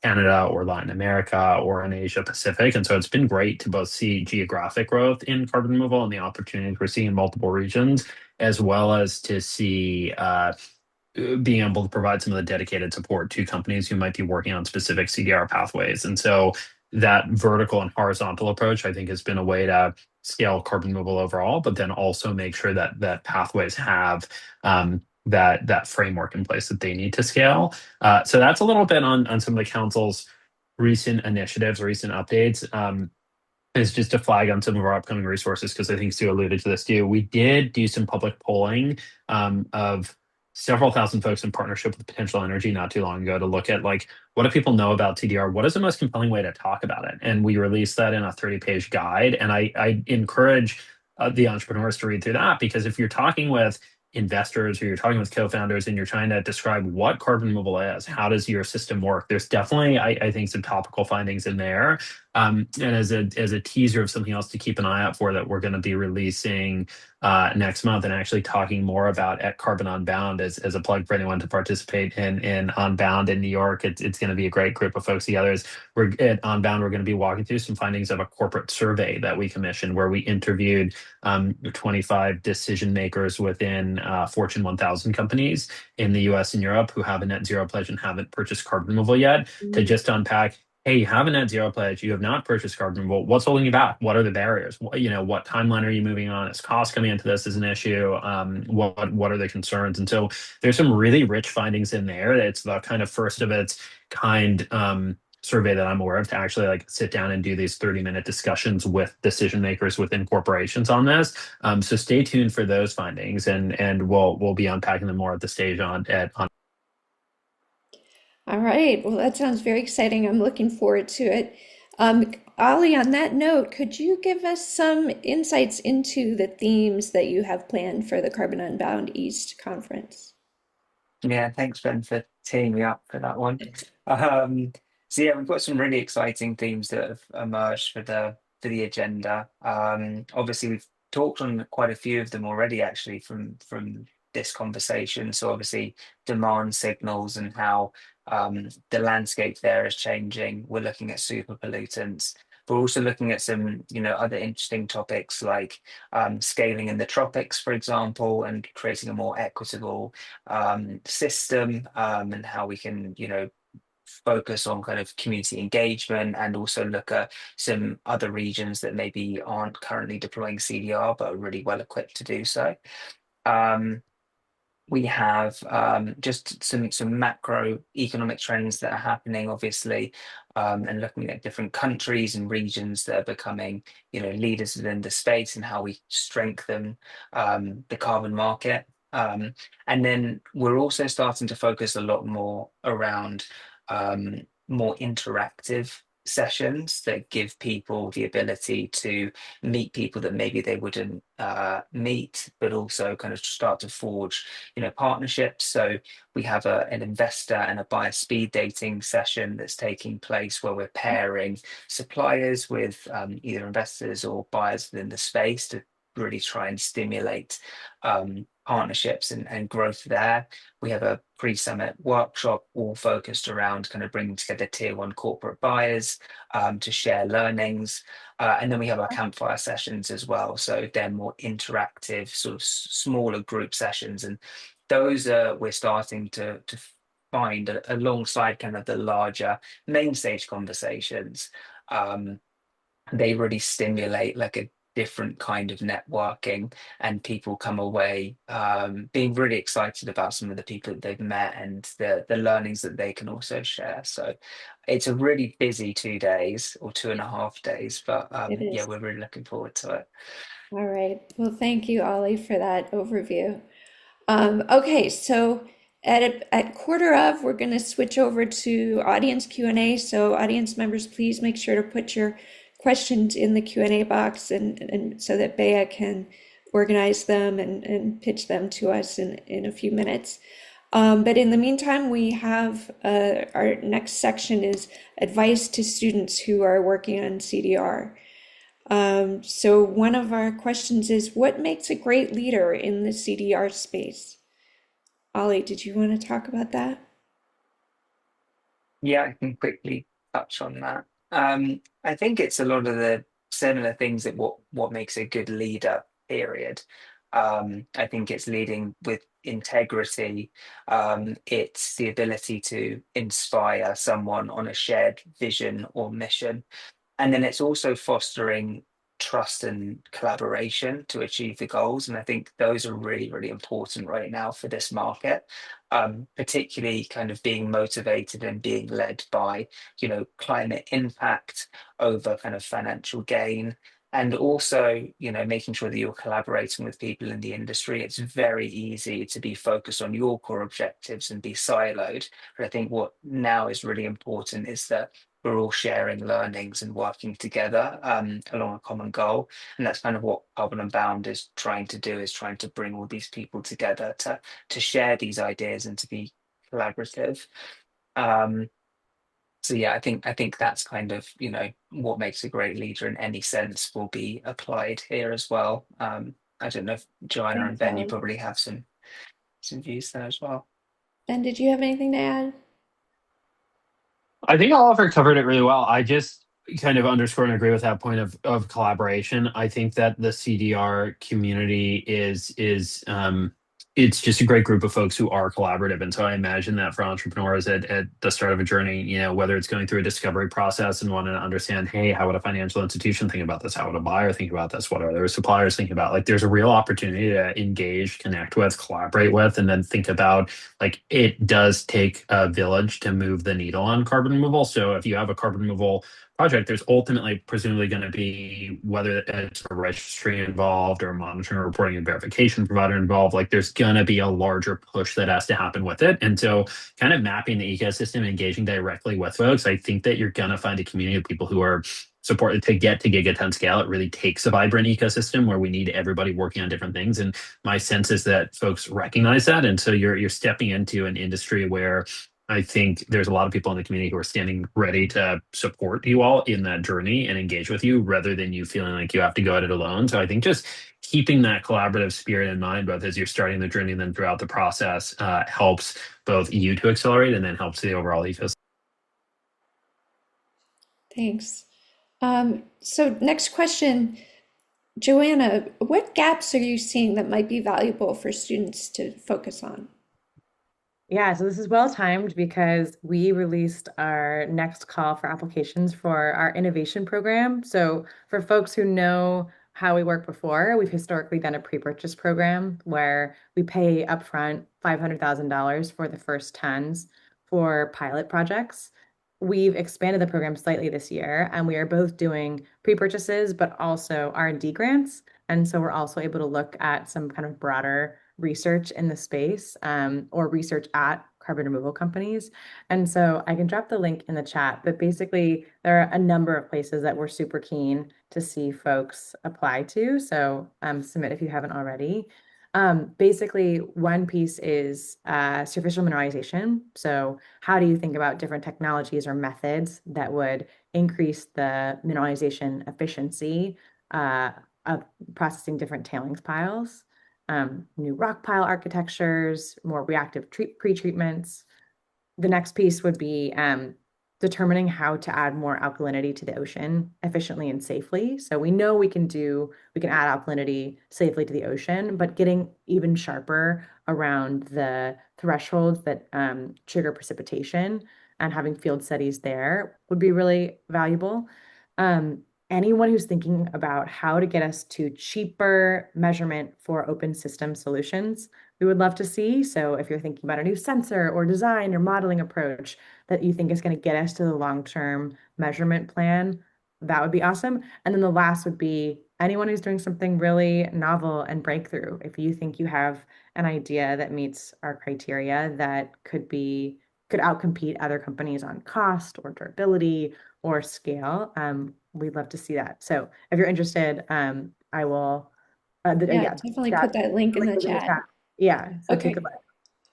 Canada or Latin America or in Asia Pacific. And so it's been great to both see geographic growth in carbon removal and the opportunities we're seeing in multiple regions, as well as to see being able to provide some of the dedicated support to companies who might be working on specific CDR pathways. And so that vertical and horizontal approach, I think, has been a way to scale carbon removal overall, but then also make sure that pathways have that framework in place that they need to scale. So that's a little bit on some of the council's recent initiatives, recent updates. Is just to flag on some of our upcoming resources, because I think Sue alluded to this too. We did do some public polling of several thousand folks in partnership with Potential Energy not too long ago to look at, like, what do people know about TDR? What is the most compelling way to talk about it? And we released that in a 30-page guide. And I encourage the entrepreneurs to read through that, because if you're talking with investors or you're talking with co-founders and you're trying to describe what carbon removal is, how does your system work, there's definitely, I think, some topical findings in there. And as a teaser of something else to keep an eye out for that we're going to be releasing next month, and actually talking more about at Carbon Unbound as a plug for anyone to participate in Unbound in New York. It's going to be a great group of folks together. We're at Unbound, we're going to be walking through some findings of a corporate survey that we commissioned, where we interviewed 25 decision makers within Fortune 1000 companies in the US and Europe who have a net zero pledge and haven't purchased carbon removal yet, to just unpack, hey, you have a net zero pledge, you have not purchased carbon removal, what's holding you back? What are the barriers? What timeline are you moving on? Is cost coming into this as an issue? What are the concerns? And so there's some really rich findings in there. It's the kind of first of its kind survey that I'm aware of to actually, like, sit down and do these 30-minute discussions with decision makers within corporations on this. So stay tuned for those findings, and we'll be unpacking them more at the stage on. All right, well, that sounds very exciting. I'm looking forward to it. Ollie, on that note, could you give us some insights into the themes that you have planned for the Carbon Unbound East conference? Yeah, thanks, Ben, for teeing me up for that one. So yeah, we've got some really exciting themes that have emerged for the agenda. Obviously, we've talked on quite a few of them already, actually, from this conversation. So obviously, demand signals and how The landscape there is changing. We're looking at super pollutants. We're also looking at some, other interesting topics like scaling in the tropics, for example, and creating a more equitable system, and how we can, focus on kind of community engagement, and also look at some other regions that maybe aren't currently deploying CDR but are really well equipped to do so. Um, we have just some macro economic trends that are happening, obviously, and looking at different countries and regions that are becoming, leaders within the space, and how we strengthen the carbon market. And then we're also starting to focus a lot more around more interactive sessions that give people the ability to meet people that maybe they wouldn't meet, but also kind of start to forge, partnerships. So we have an investor and a buyer speed dating session that's taking place, where we're pairing suppliers with either investors or buyers within the space to really try and stimulate partnerships and growth there. We have a pre-summit workshop all focused around kind of bringing together tier one corporate buyers to share learnings. And then we have our campfire sessions as well. So they're more interactive, sort of smaller group sessions. And those we're starting to find alongside kind of the larger main stage conversations. They really stimulate like a different kind of networking, and people come away being really excited about some of the people that they've met and the learnings that they can also share. So it's a really busy 2 days or 2.5 days, but It yeah, is. we're really looking forward to it. All right. Well, thank you, Ollie, for that overview. Okay, so at quarter of, we're going to switch over to audience Q&A. So audience members, please make sure to put your questions in the Q&A box, and so that Bea can organize them and pitch them to us in a few minutes. But in the meantime, we have our next section is advice to students who are working on CDR. So one of our questions is, what makes a great leader in the CDR space? Ollie, did you want to talk about that? Yeah, I can quickly touch on that. I think it's a lot of the similar things that what makes a good leader, period. I think it's leading with integrity. It's the ability to inspire someone on a shared vision or mission. And then it's also fostering trust and collaboration to achieve the goals. And I think those are really, really important right now for this market, particularly kind of being motivated and being led by, climate impact over kind of financial gain. And also, making sure that you're collaborating with people in the industry. It's very easy to be focused on your core objectives and be siloed. But I think what now is really important is that we're all sharing learnings and working together along a common goal. And that's kind of what Carbon Unbound is trying to do, is trying to bring all these people together to share these ideas and to be collaborative. So yeah, I think that's kind of, what makes a great leader in any sense will be applied here as well. I don't know if Joanna and Thanks, Ben, you Ollie. probably have some views there as well. Ben, did you have anything to add? I think Oliver covered it really well. I just kind of underscore and agree with that point of collaboration. I think that the CDR community is it's just a great group of folks who are collaborative. And so I imagine that for entrepreneurs at the start of a journey, whether it's going through a discovery process and wanting to understand, hey, how would a financial institution think about this? How would a buyer think about this? What are their suppliers thinking about? Like, there's a real opportunity to engage, connect with, collaborate with, and then think about, like, it does take a village to move the needle on carbon removal. So if you have a carbon removal project, there's ultimately presumably going to be, whether it's a registry involved or a monitoring, reporting, and verification provider involved, like there's going to be a larger push that has to happen with it. And so kind of mapping the ecosystem, engaging directly with folks, I think that you're going to find a community of people who are supported to get to gigaton scale. It really takes a vibrant ecosystem where we need everybody working on different things. And my sense is that folks recognize that. And so you're stepping into an industry where I think there's a lot of people in the community who are standing ready to support you all in that journey and engage with you rather than you feeling like you have to go at it alone. So I think just keeping that collaborative spirit in mind, both as you're starting the journey and then throughout the process, helps both you to accelerate and then helps the overall ecosystem. Thanks. So next question, Joanna, what gaps are you seeing that might be valuable for students to focus on? Yeah, so this is well timed because we released our next call for applications for our innovation program. So for folks who know how we work before, we've historically done a pre-purchase program where we pay upfront $500,000 for the first tons for pilot projects. We've expanded the program slightly this year, and we are both doing pre-purchases, but also R&D grants. And so we're also able to look at some kind of broader research in the space, or research at carbon removal companies. And so I can drop the link in the chat, but basically there are a number of places that we're super keen to see folks apply to. So submit if you haven't already. Basically, one piece is superficial mineralization. So how do you think about different technologies or methods that would increase the mineralization efficiency of processing different tailings piles? New rock pile architectures, more reactive pre-treatments. The next piece would be determining how to add more alkalinity to the ocean efficiently and safely. So we know we can add alkalinity safely to the ocean, but getting even sharper around the thresholds that trigger precipitation and having field studies there would be really valuable. Anyone who's thinking about how to get us to cheaper measurement for open system solutions, we would love to see. So if you're thinking about a new sensor or design or modeling approach that you think is going to get us to the long-term measurement plan, that would be awesome. And then the last would be anyone who's doing something really novel and breakthrough. If you think you have an idea that meets our criteria that could outcompete other companies on cost or durability or scale, we'd love to see that. So if you're interested, I will, Yeah, definitely put that link in the chat. Yeah, so Okay. take a look.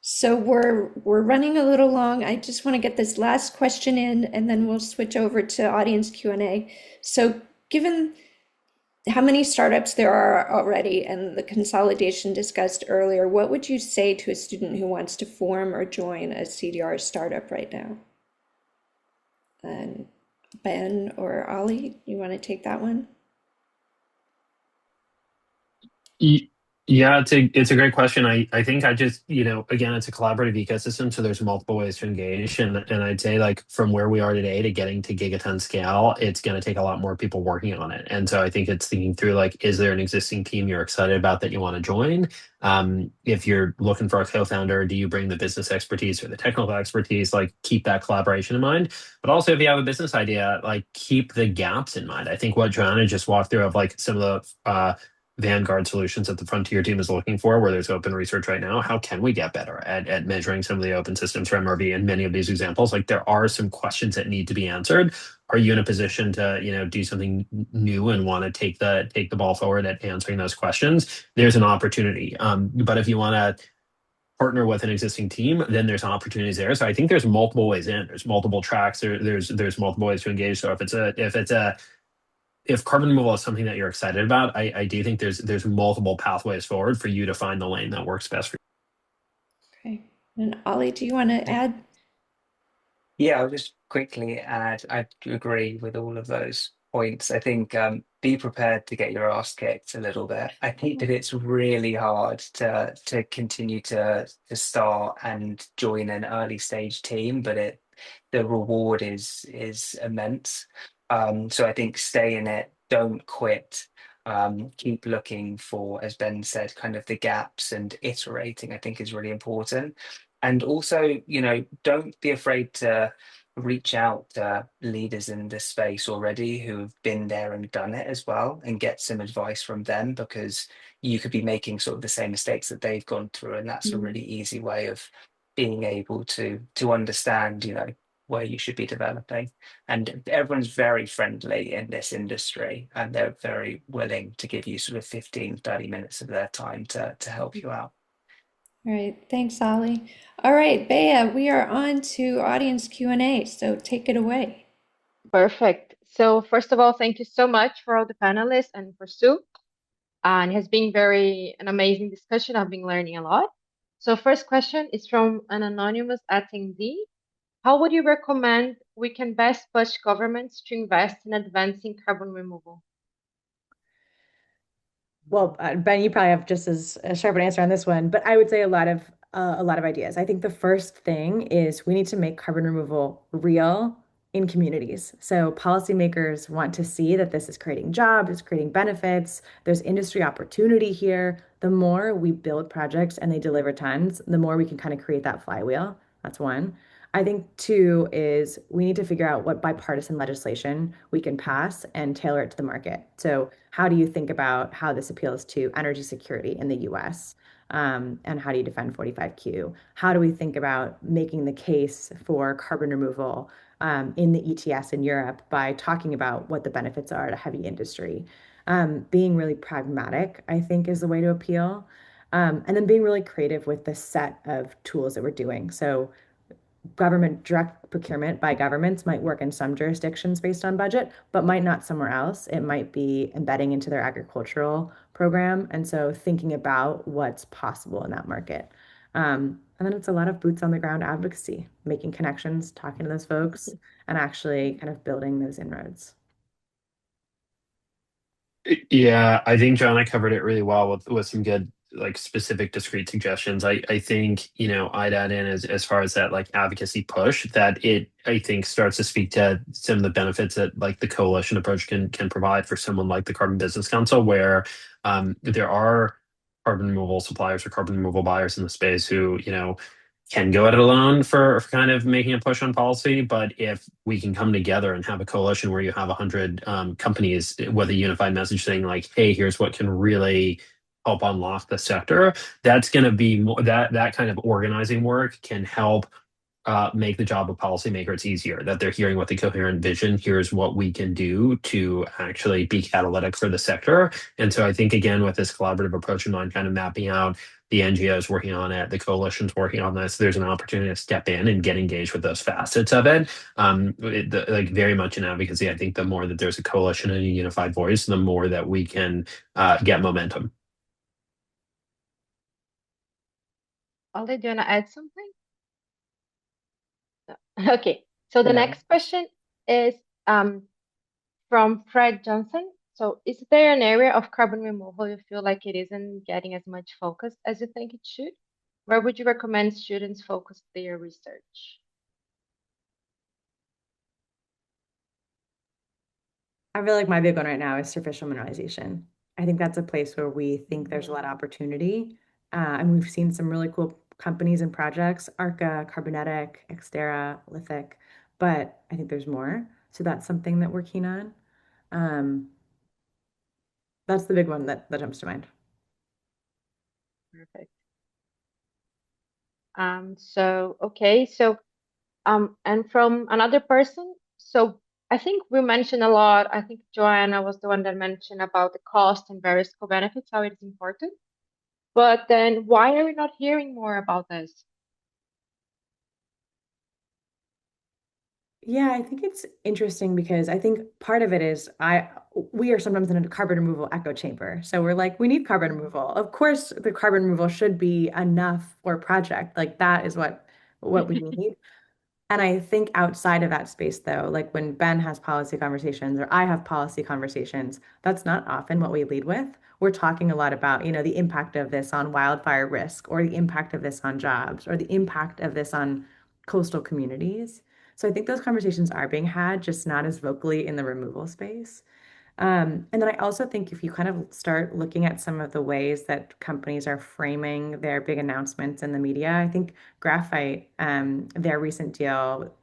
So we're running a little long. I just want to get this last question in, and then we'll switch over to audience Q&A. So given how many startups there are already and the consolidation discussed earlier, what would you say to a student who wants to form or join a CDR startup right now? And Ben or Oli, you want to take that one? Yeah, it's a great question. I think I just, again, it's a collaborative ecosystem, so there's multiple ways to engage. And I'd say like from where we are today to getting to gigaton scale, it's going to take a lot more people working on it. And so I think it's thinking through like, is there an existing team you're excited about that you want to join? If you're looking for a co-founder, do you bring the business expertise or the technical expertise? Like keep that collaboration in mind. But also if you have a business idea, like keep the gaps in mind. I think what Joanna just walked through of like some of the vanguard solutions that the frontier team is looking for, where there's open research right now. How can we get better at measuring some of the open systems for MRV? And many of these examples, like there are some questions that need to be answered. Are you in a position to, do something new and want to take the ball forward at answering those questions? There's an opportunity. But if you want to partner with an existing team, then there's opportunities there. So I think there's multiple ways in. There's multiple tracks. There's multiple ways to engage. So if carbon removal is something that you're excited about, I do think there's multiple pathways forward for you to find the lane that works best for you. Okay. And Oli, do you want to add? Yeah, I'll just quickly add, I agree with all of those points. I think be prepared to get your ass kicked a little bit. I think that it's really hard to continue to start and join an early stage team, but the reward is immense. So I think stay in it, don't quit. Keep looking for, as Ben said, kind of the gaps and iterating, I think is really important. And also, don't be afraid to reach out to leaders in this space already who've been there and done it as well and get some advice from them, because you could be making sort of the same mistakes that they've gone through. And that's a really easy way of being able to understand, where you should be developing. And everyone's very friendly in this industry and they're very willing to give you sort of 15, 30 minutes of their time to help you out. All right, thanks, Ollie. All right, Bea, we are on to audience Q&A, so take it away. Perfect. So first of all, thank you so much for all the panelists and for Sue. And it has been an amazing discussion. I've been learning a lot. So first question is from an anonymous attendee. How would you recommend we can best push governments to invest in advancing carbon removal? Well, Ben, you probably have just as sharp an answer on this one, but I would say a lot of ideas. I think the first thing is we need to make carbon removal real in communities. So policymakers want to see that this is creating jobs, it's creating benefits, there's industry opportunity here. The more we build projects and they deliver tons, the more we can kind of create that flywheel. That's one. I think two is we need to figure out what bipartisan legislation we can pass and tailor it to the market. So how do you think about how this appeals to energy security in the US? And how do you defend 45Q? How do we think about making the case for carbon removal in the ETS in Europe by talking about what the benefits are to heavy industry? Being really pragmatic, I think, is the way to appeal. And then being really creative with the set of tools that we're doing. So government direct procurement by governments might work in some jurisdictions based on budget, but might not somewhere else. It might be embedding into their agricultural program. And so thinking about what's possible in that market. And then it's a lot of boots on the ground advocacy, making connections, talking to those folks, and actually kind of building those inroads. Yeah, I think Joanna covered it really well with some good like specific discrete suggestions. I think, I'd add in as far as that like advocacy push that it I think starts to speak to some of the benefits that like the coalition approach can provide for someone like the Carbon Business Council, where there are carbon removal suppliers or carbon removal buyers in the space who, can go at it alone for kind of making a push on policy. But if we can come together and have a coalition where you have 100 companies with a unified message saying like, hey, here's what can really help unlock the sector, that's going to be more that kind of organizing work can help make the job of policymakers easier, that they're hearing what the coherent vision, here's what we can do to actually be catalytic for the sector. And so I think, again, with this collaborative approach in mind, kind of mapping out the NGOs working on it, the coalitions working on this, there's an opportunity to step in and get engaged with those facets of it. Like very much in advocacy, I think the more that there's a coalition and a unified voice, the more that we can get momentum. Ollie, do you want to add something? Okay, so the Yeah. next question is from Fred Johnson. So, is there an area of carbon removal you feel like it isn't getting as much focus as you think it should? Where would you recommend students focus their research? I feel like my big one right now is superficial mineralization. I think that's a place where we think there's a lot of opportunity. And we've seen some really cool companies and projects, Arca, Carbonetic, Xterra, Lithic, but I think there's more. So that's something that we're keen on. Um, that's the big one that jumps to mind. Perfect. And from another person, so I think we mentioned a lot. I think Joanna was the one that mentioned about the cost and various co-benefits, how it's important. But then why are we not hearing more about this? Yeah, I think it's interesting because I think part of it is we are sometimes in a carbon removal echo chamber. So we're like, we need carbon removal. Of course, the carbon removal should be enough for a project. Like that is what we need. And I think outside of that space, though, like when Ben has policy conversations or I have policy conversations, that's not often what we lead with. We're talking a lot about, the impact of this on wildfire risk or the impact of this on jobs or the impact of this on coastal communities. So I think those conversations are being had, just not as vocally in the removal space. And then I also think if you kind of start looking at some of the ways that companies are framing their big announcements in the media, I think Graphite, their recent deal,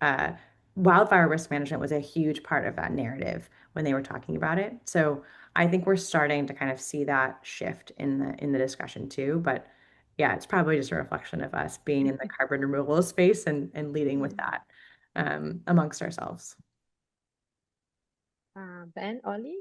wildfire risk management was a huge part of that narrative when they were talking about it. So I think we're starting to kind of see that shift in the discussion too. But yeah, it's probably just a reflection of us being in the carbon removal space and leading with that amongst ourselves. Ben, Oli?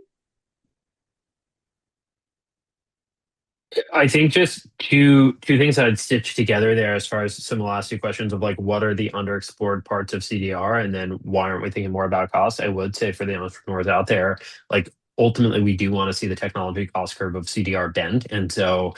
I think just two things I'd stitch together there as far as some of the last two questions of like what are the underexplored parts of CDR and then why aren't we thinking more about cost? I would say for the entrepreneurs out there, like ultimately we do want to see the technology cost curve of CDR bend. And so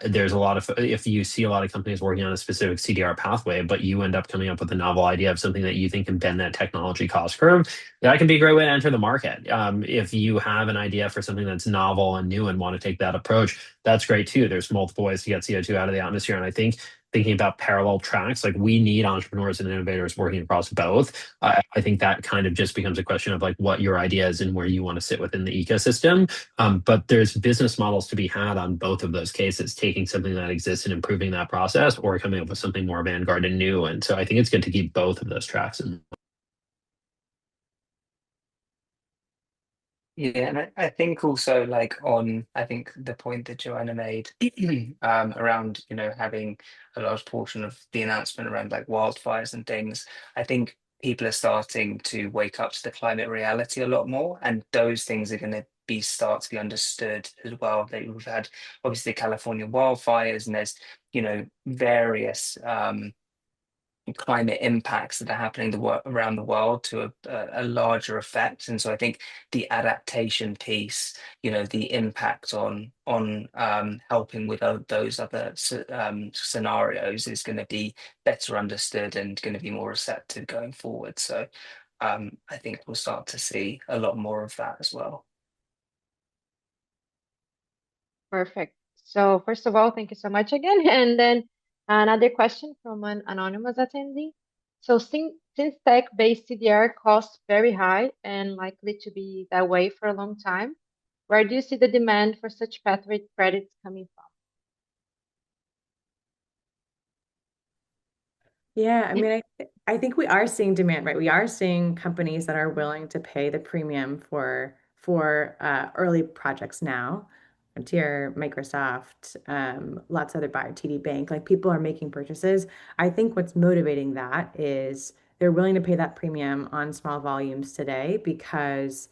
there's a lot of if you see a lot of companies working on a specific CDR pathway, but you end up coming up with a novel idea of something that you think can bend that technology cost curve, that can be a great way to enter the market. If you have an idea for something that's novel and new and want to take that approach, that's great too. There's multiple ways to get CO2 out of the atmosphere. And I think thinking about parallel tracks, like we need entrepreneurs and innovators working across both. I think that kind of just becomes a question of like what your idea is and where you want to sit within the ecosystem. But there's business models to be had on both of those cases, taking something that exists and improving that process or coming up with something more vanguard and new. And so I think it's good to keep both of those tracks in. Yeah, and I think also like on I think the point that Joanna made around having a large portion of the announcement around like wildfires and things. I think people are starting to wake up to the climate reality a lot more, and those things are going to be start to be understood as well. That we've had obviously California wildfires, and there's various climate impacts that are happening around the world to a larger effect. And so I think the adaptation piece, the impact on helping with those other scenarios is going to be better understood and going to be more receptive going forward. So I think we'll start to see a lot more of that as well. Perfect. So first of all, thank you so much again. And then another question from an anonymous attendee. So since tech-based CDR costs very high and likely to be that way for a long time, where do you see the demand for such pathway credits coming from? Yeah, I mean, I think we are seeing demand, right? We are seeing companies that are willing to pay the premium for early projects now. Frontier, Microsoft, lots of other buyer, TD Bank, like people are making purchases. I think what's motivating that is they're willing to pay that premium on small volumes today because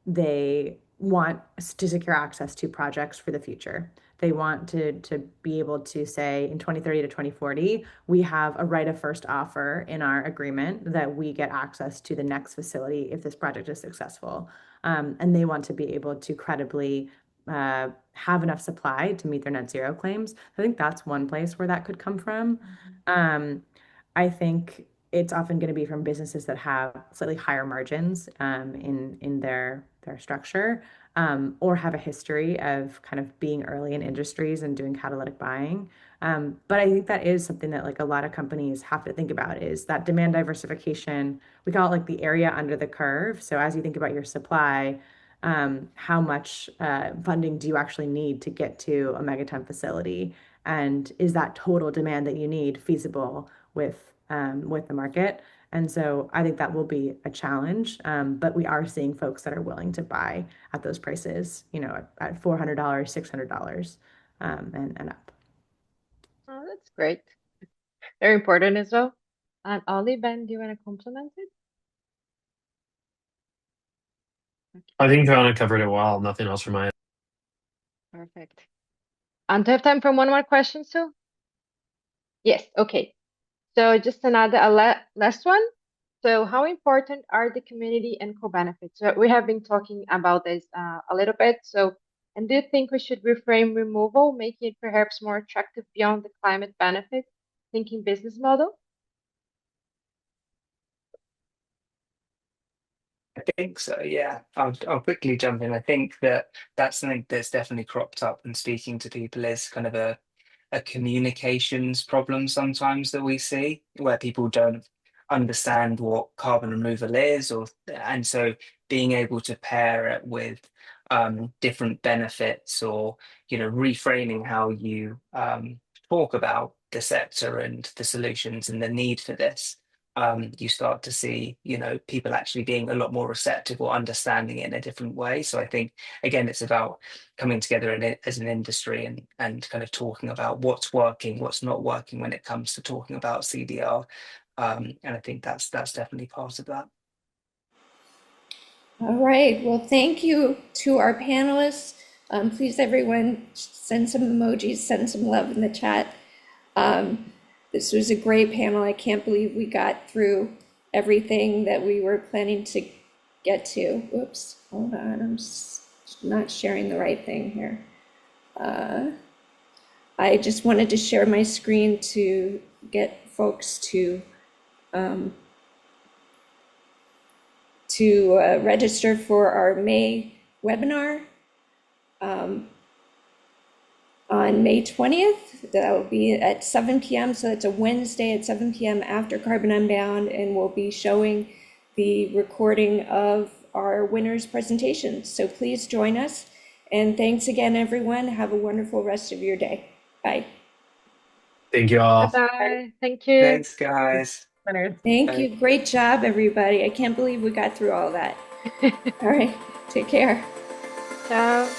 they want to secure access to projects for the future. They want to be able to say in 2030 to 2040, we have a right of first offer in our agreement that we get access to the next facility if this project is successful. And they want to be able to credibly have enough supply to meet their net zero claims. I think that's one place where that could come from. I think it's often going to be from businesses that have slightly higher margins in their structure, or have a history of kind of being early in industries and doing catalytic buying. But I think that is something that like a lot of companies have to think about is that demand diversification. We call it like the area under the curve. So as you think about your supply, how much funding do you actually need to get to a megaton facility? And is that total demand that you need feasible with the market? And so I think that will be a challenge. But we are seeing folks that are willing to buy at those prices, at $400, $600, and up. Oh, that's great. Very important as well. And Oli, Ben, do you want to complement it? I think Joanna covered it well. Nothing else from my end. Perfect. And do you have time for one more question, Sue? Yes, okay. So just another last one. So how important are the community and co-benefits? So we have been talking about this a little bit. So, and do you think we should reframe removal, making it perhaps more attractive beyond the climate benefit, thinking business model? I think so, yeah. I'll quickly jump in. I think that's something that's definitely cropped up and speaking to people is kind of a communications problem sometimes that we see where people don't understand what carbon removal is, and so being able to pair it with different benefits or reframing how you talk about the sector and the solutions and the need for this, you start to see, people actually being a lot more receptive or understanding it in a different way. So I think, again, it's about coming together as an industry and kind of talking about what's working, what's not working when it comes to talking about CDR. And I think that's definitely part of that. All right. Well, thank you to our panelists Please, everyone, send some emojis, send some love in the chat. This was a great panel. I can't believe we got through everything that we were planning to get to. Whoops, hold on, I'm not sharing the right thing here. I just wanted to share my screen to get folks to register for our May webinar on May 20th. That will be at 7 p.m. So it's a Wednesday at 7 p.m. after Carbon Unbound, and we'll be showing the recording of our winners' presentations. So please join us. And thanks again, everyone. Have a wonderful rest of your day. Bye. Thank you all. Bye-bye. Thank you. Thanks, guys. Winners. Thank Bye. you. Great job, everybody. I can't believe we got through all that. All right. Take care. Ciao.